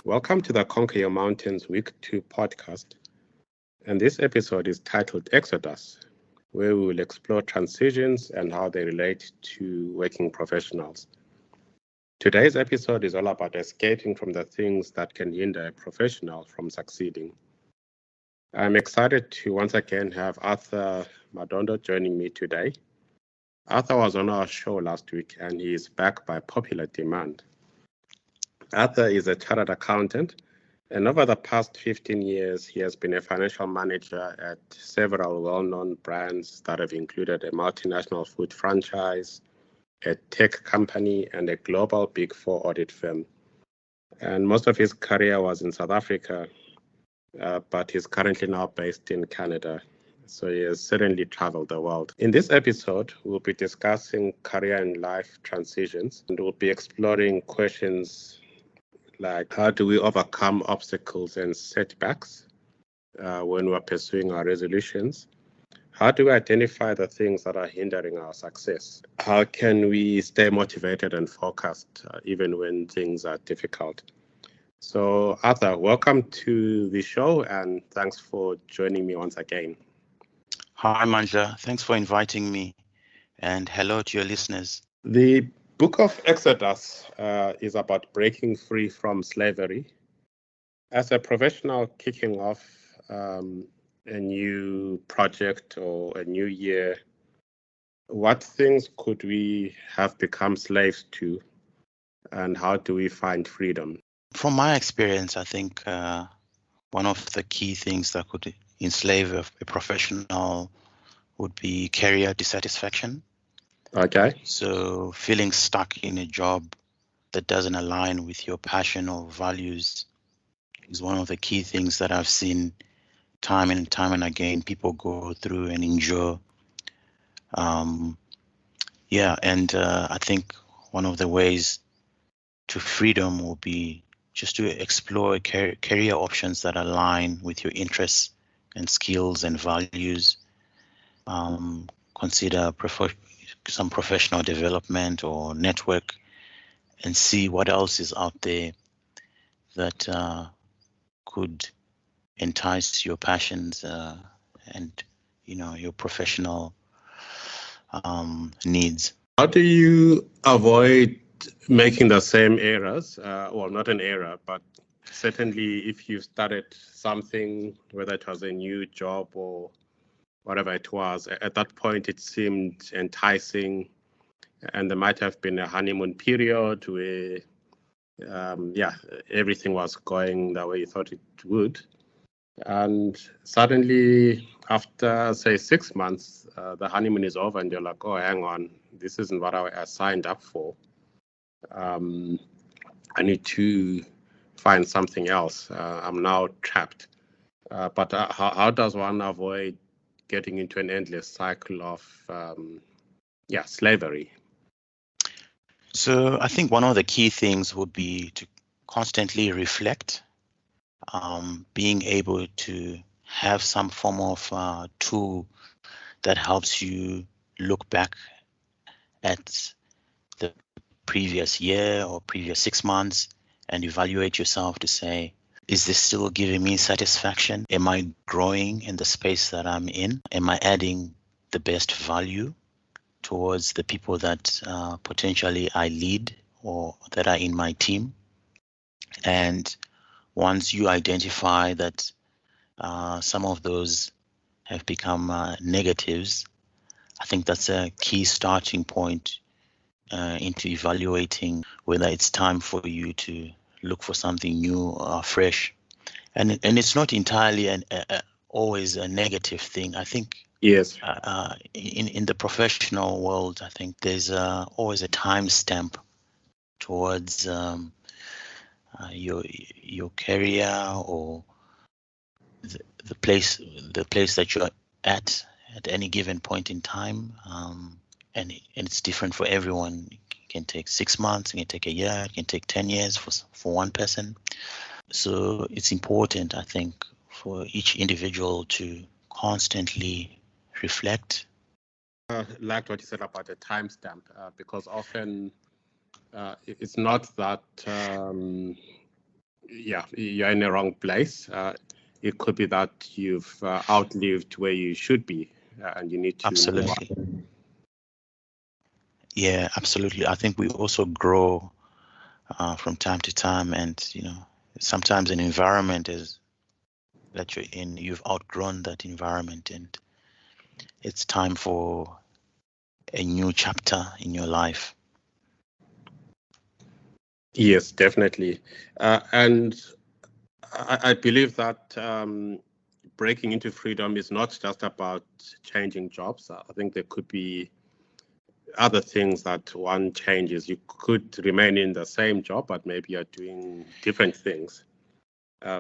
Welcome to the Conquer Your Mountains Week 2 podcast. And this episode is titled Exodus, where we will explore transitions and how they relate to working professionals. Today's episode is all about escaping from the things that can hinder a professional from succeeding. I'm excited to once again have Arthur Madondo joining me today. Arthur was on our show last week and he is back by popular demand. Arthur is a chartered accountant, and over the past 15 years, he has been a financial manager at several well-known brands that have included a multinational food franchise, a tech company, and a global Big Four audit firm. And most of his career was in South Africa, but he's currently now based in Canada. So he has certainly traveled the world. In this episode, we'll be discussing career and life transitions, and we'll be exploring questions like how do we overcome obstacles and setbacks when we're pursuing our resolutions? How do we identify the things that are hindering our success? How can we stay motivated and focused even when things are difficult? So Arthur, welcome to the show and thanks for joining me once again. Hi Mandla, thanks for inviting me and hello to your listeners. The Book of Exodus is about breaking free from slavery. As a professional kicking off a new project or a new year, what things could we have become slaves to, and how do we find freedom? From my experience, I think one of the key things that could enslave a professional would be career dissatisfaction. Okay. So feeling stuck in a job that doesn't align with your passion or values is one of the key things that I've seen time and time again people go through and endure. I think one of the ways to freedom will be just to explore career options that align with your interests and skills and values. Consider some professional development or network and see what else is out there that could entice your passions and your professional needs. How do you avoid making the same errors? Well, not an error, but certainly if you started something, whether it was a new job or whatever it was, at that point it seemed enticing, and there might have been a honeymoon period where everything was going the way you thought it would, and suddenly after say 6 months the honeymoon is over and you're like, oh, hang on, this isn't what I signed up for. I need to find something else. I'm now trapped. But how does one avoid getting into an endless cycle of slavery? So I think one of the key things would be to constantly reflect, being able to have some form of tool that helps you look back at the previous year or previous 6 months and evaluate yourself to say, is this still giving me satisfaction? Am I growing in the space that I'm in? Am I adding the best value towards the people that potentially I lead or that are in my team? And once you identify that some of those have become negatives, I think that's a key starting point into evaluating whether it's time for you to look for something new or fresh. And it's not entirely always a negative thing. I think yes. In the professional world, I think there's always a time stamp towards your career or the place that you're at any given point in time, and it's different for everyone. It can take 6 months, it can take a year, it can take 10 years for one person. So it's important, I think, for each individual to constantly reflect. Like what you said about the timestamp, because often it's not that you're in the wrong place. It could be that you've outlived where you should be, and you need to move Absolutely. on. Yeah, absolutely. I think we also grow from time to time, and sometimes an environment is that you're in, you've outgrown that environment, and it's time for a new chapter in your life. Yes, definitely. And I believe that breaking into freedom is not just about changing jobs. I think there could be other things that one changes. You could remain in the same job, but maybe you're doing different things.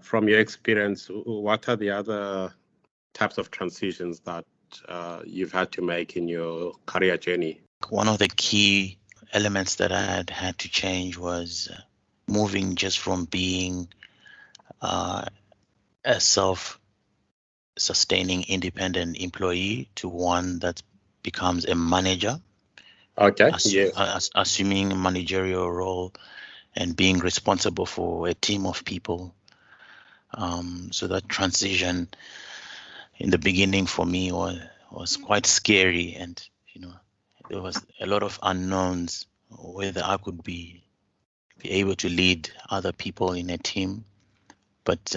From your experience, what are the other types of transitions that you've had to make in your career journey? One of the key elements that I had to change was moving just from being a self-sustaining independent employee to one that becomes a manager. Okay, yes. Assuming a managerial role and being responsible for a team of people. So that transition in the beginning for me was quite scary, and there was a lot of unknowns whether I could be able to lead other people in a team. But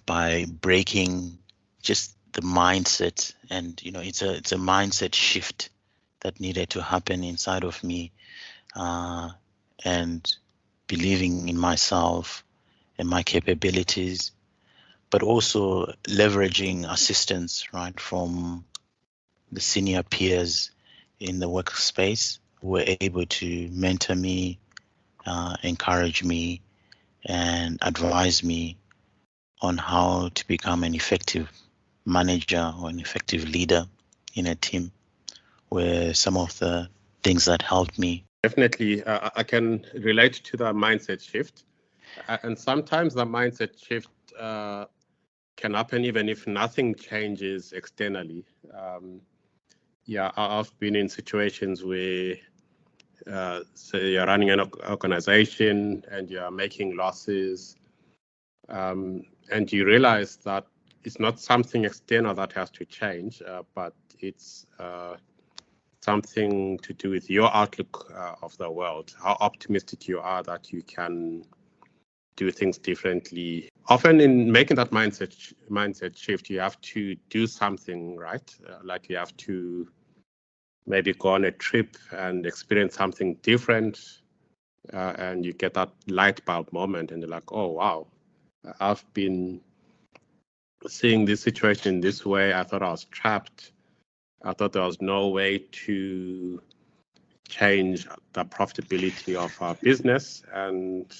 by breaking just the mindset, and it's a mindset shift that needed to happen inside of me, and believing in myself and my capabilities, but also leveraging assistance, right, from the senior peers in the workspace who were able to mentor me, encourage me, and advise me on how to become an effective manager or an effective leader in a team, were some of the things that helped me. Definitely, I can relate to the mindset shift. And sometimes the mindset shift can happen even if nothing changes externally. I've been in situations where, say, you're running an organization and you're making losses, and you realize that it's not something external that has to change, but it's something to do with your outlook of the world, how optimistic you are that you can do things differently. Often in making that mindset shift, you have to do something, right? Like you have to maybe go on a trip and experience something different, and you get that light bulb moment and you're like, oh, wow, I've been seeing this situation in this way. I thought I was trapped. I thought there was no way to change the profitability of our business, and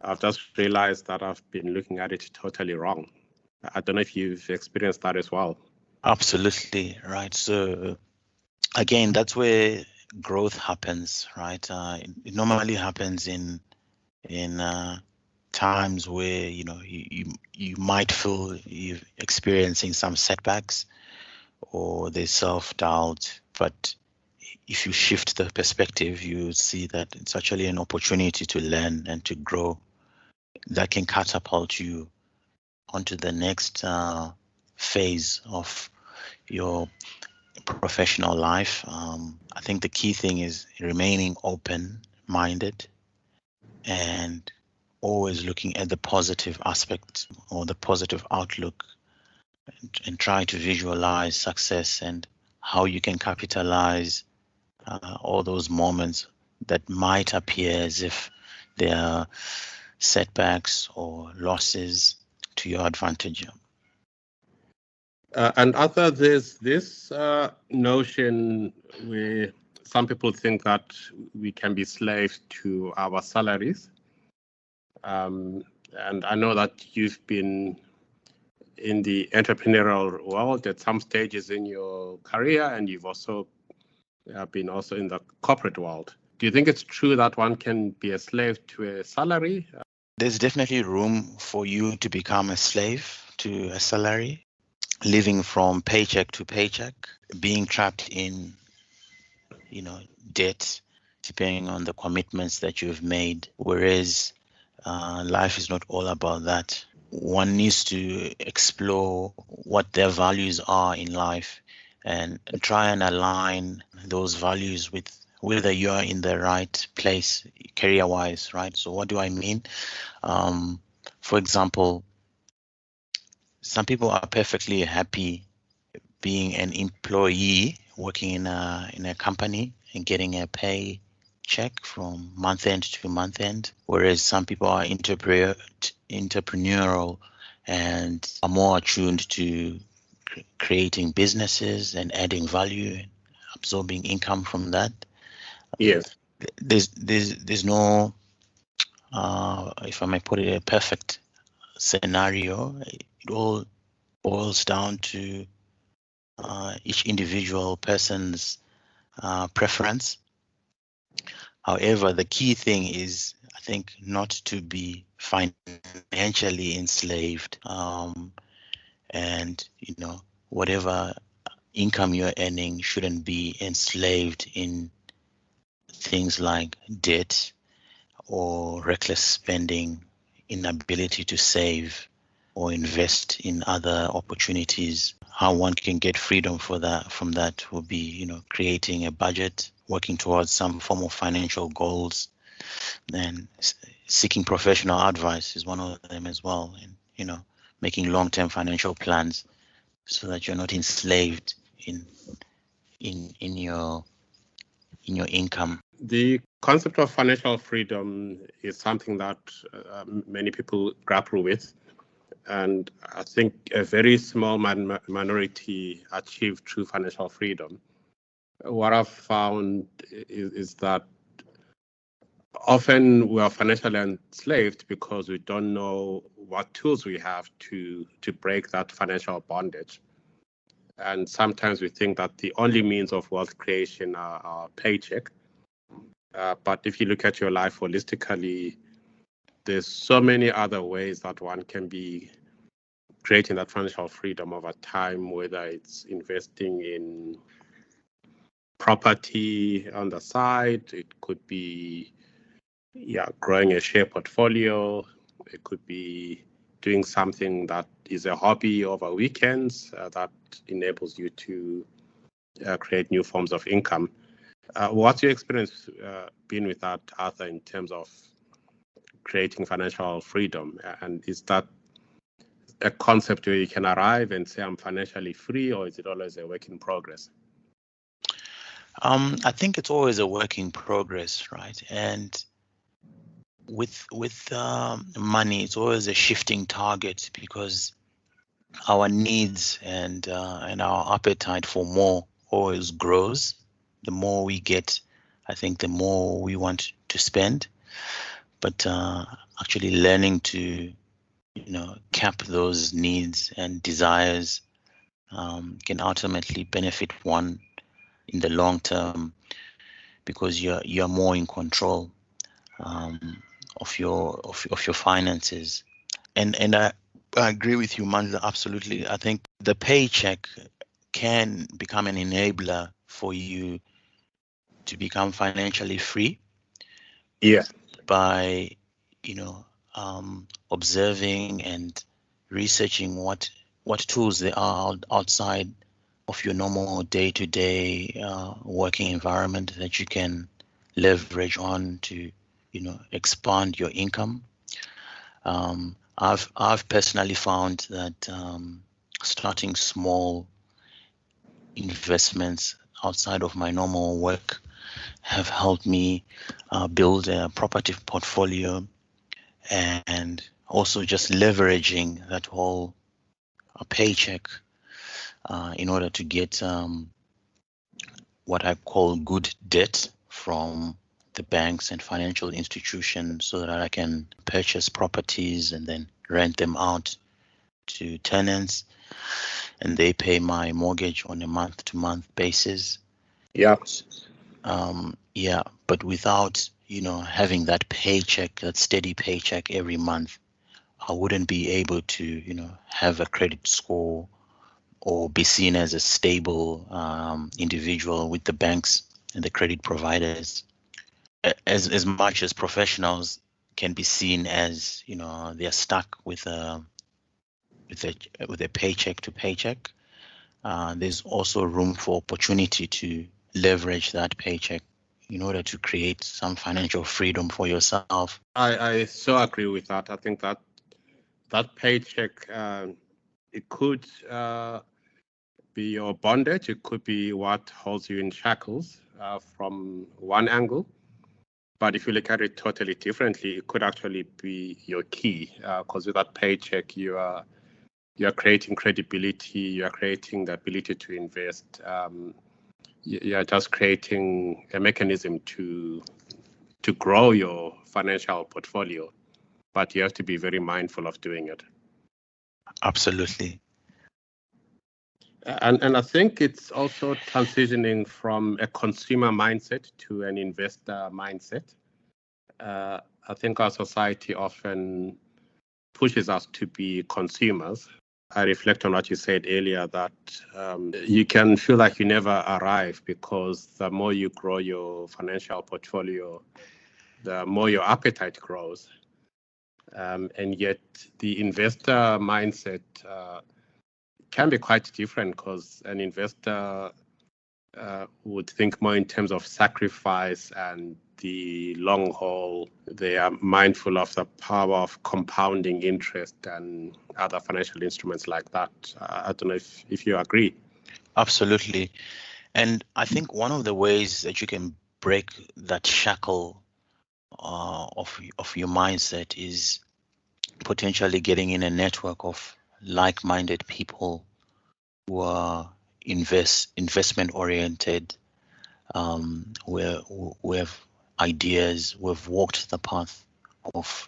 I've just realized that I've been looking at it totally wrong. I don't know if you've experienced that as well. Absolutely, right. So again, that's where growth happens, right? It normally happens in times where you might feel you're experiencing some setbacks or there's self-doubt, but if you shift the perspective, you see that it's actually an opportunity to learn and to grow that can catapult you onto the next phase of your professional life. I think the key thing is remaining open-minded and always looking at the positive aspect or the positive outlook, and try to visualize success and how you can capitalize all those moments that might appear as if they are setbacks or losses to your advantage. And other, there's this notion where some people think that we can be slaves to our salaries. And I know that you've been in the entrepreneurial world at some stages in your career, and you've also been also in the corporate world. Do you think it's true that one can be a slave to a salary? There's definitely room for you to become a slave to a salary, living from paycheck to paycheck, being trapped in, debt, depending on the commitments that you've made. Whereas life is not all about that. One needs to explore what their values are in life and try and align those values with whether you are in the right place career-wise, right? So what do I mean? For example, some people are perfectly happy being an employee working in a company and getting a pay check from month end to month end, whereas some people are entrepreneurial and are more attuned to creating businesses and adding value and absorbing income from that. Yes. There's no if I may put it, a perfect scenario. It all boils down to each individual person's preference. However, the key thing is, I think, not to be financially enslaved, and whatever income you're earning shouldn't be enslaved in things like debt or reckless spending, inability to save or invest in other opportunities. How one can get freedom from that will be, creating a budget, working towards some form of financial goals, and seeking professional advice is one of them as well. And, making long-term financial plans so that you're not enslaved in your income. The concept of financial freedom is something that many people grapple with. And I think a very small minority achieve true financial freedom. What I've found is that often we are financially enslaved because we don't know what tools we have to break that financial bondage. And sometimes we think that the only means of wealth creation are our paycheck. But if you look at your life holistically, there's so many other ways that one can be creating that financial freedom over time, whether it's investing in property on the side, it could be growing a share portfolio, it could be doing something that is a hobby over weekends that enables you to create new forms of income. What's your experience been with that, Arthur, in terms of creating financial freedom? And is that a concept where you can arrive and say I'm financially free, or is it always a work in progress? I think it's always a work in progress, right? And with money, it's always a shifting target because our needs and our appetite for more always grows. The more we get, I think the more we want to spend. But actually learning to cap those needs and desires can ultimately benefit one in the long term because you're more in control of your finances. And I agree with you, Mandla, absolutely. I think the paycheck can become an enabler for you to become financially free. Yeah. By observing and researching what tools there are outside of your normal day-to-day working environment that you can leverage on to expand your income. I've personally found that starting small investments outside of my normal work have helped me build a property portfolio, and also just leveraging that whole paycheck in order to get what I call good debt from the banks and financial institutions so that I can purchase properties and then rent them out to tenants, and they pay my mortgage on a month-to-month basis. Yeah. But without having that paycheck, that steady paycheck every month, I wouldn't be able to have a credit score or be seen as a stable individual with the banks and the credit providers. As much as professionals can be seen as, they're stuck with a paycheck to paycheck. There's also room for opportunity to leverage that paycheck in order to create some financial freedom for yourself. I so agree with that. I think that paycheck, it could be your bondage. It could be what holds you in shackles from one angle. But if you look at it totally differently, it could actually be your key, because with that paycheck, you are creating credibility, you are creating the ability to invest. You are just creating a mechanism to grow your financial portfolio, but you have to be very mindful of doing it. Absolutely. And I think it's also transitioning from a consumer mindset to an investor mindset. I think our society often pushes us to be consumers. I reflect on what you said earlier, that you can feel like you never arrive, because the more you grow your financial portfolio, the more your appetite grows. And yet the investor mindset can be quite different, because an investor would think more in terms of sacrifice and the long haul. They are mindful of the power of compounding interest and other financial instruments like that. I don't know if you agree. Absolutely. And I think one of the ways that you can break that shackle of your mindset is potentially getting in a network of like-minded people who are investment oriented, who have ideas, who have walked the path of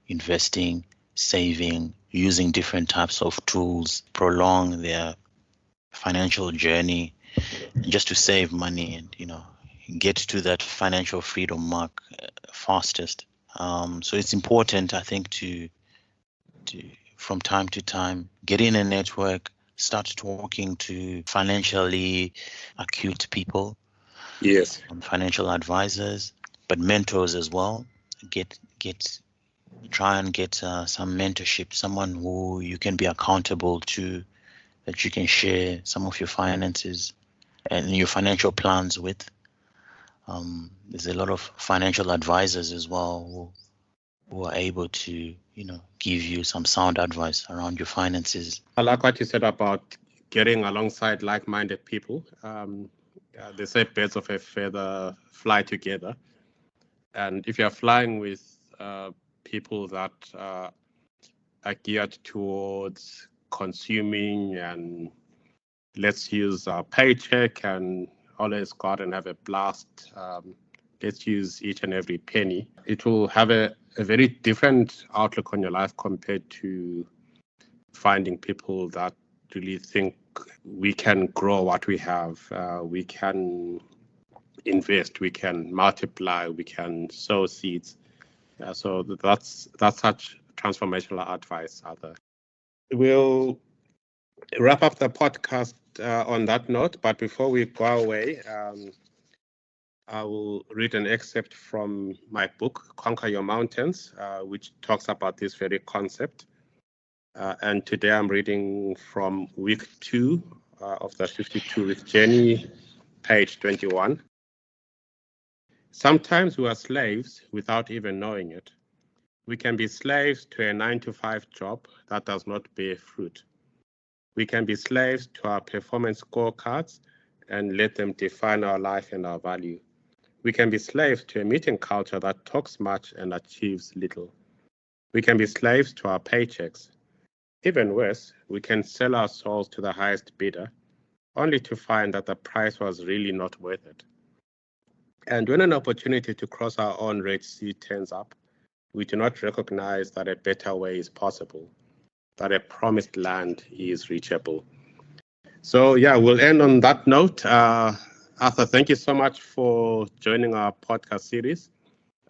investing, saving, using different types of tools, prolong their financial journey, just to save money and get to that financial freedom mark fastest. So it's important, I think, to from time to time get in a network, start talking to financially acute people. Yes. Financial advisors, but mentors as well. Try and get some mentorship, someone who you can be accountable to, that you can share some of your finances and your financial plans with. There's a lot of financial advisors as well who are able to, give you some sound advice around your finances. I like what you said about getting alongside like-minded people. They say birds of a feather fly together. And if you're flying with people that are geared towards consuming and let's use our paycheck and always go out and have a blast, let's use each and every penny, it will have a very different outlook on your life compared to finding people that really think we can grow what we have, we can invest, we can multiply, we can sow seeds. So that's such transformational advice, Arthur. We'll wrap up the podcast on that note, but before we go away, I will read an excerpt from my book, Conquer Your Mountains, which talks about this very concept. And today I'm reading from week 2 of the 52-week journey, page 21. Sometimes we are slaves without even knowing it. We can be slaves to a 9-to-5 job that does not bear fruit. We can be slaves to our performance scorecards and let them define our life and our value. We can be slaves to a meeting culture that talks much and achieves little. We can be slaves to our paychecks. Even worse, we can sell our souls to the highest bidder, only to find that the price was really not worth it. And when an opportunity to cross our own Red Sea turns up, we do not recognize that a better way is possible, that a promised land is reachable. So yeah, we'll end on that note. Arthur, thank you so much for joining our podcast series.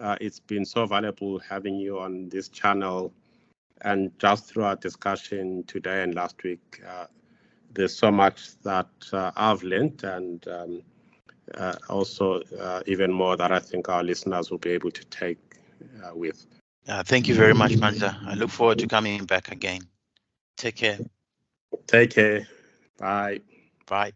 It's been so valuable having you on this channel. And just through our discussion today and last week, there's so much that I've learned, and also even more that I think our listeners will be able to take with. Thank you very much, Mandla. I look forward to coming back again. Take care. Take care. Bye. Bye.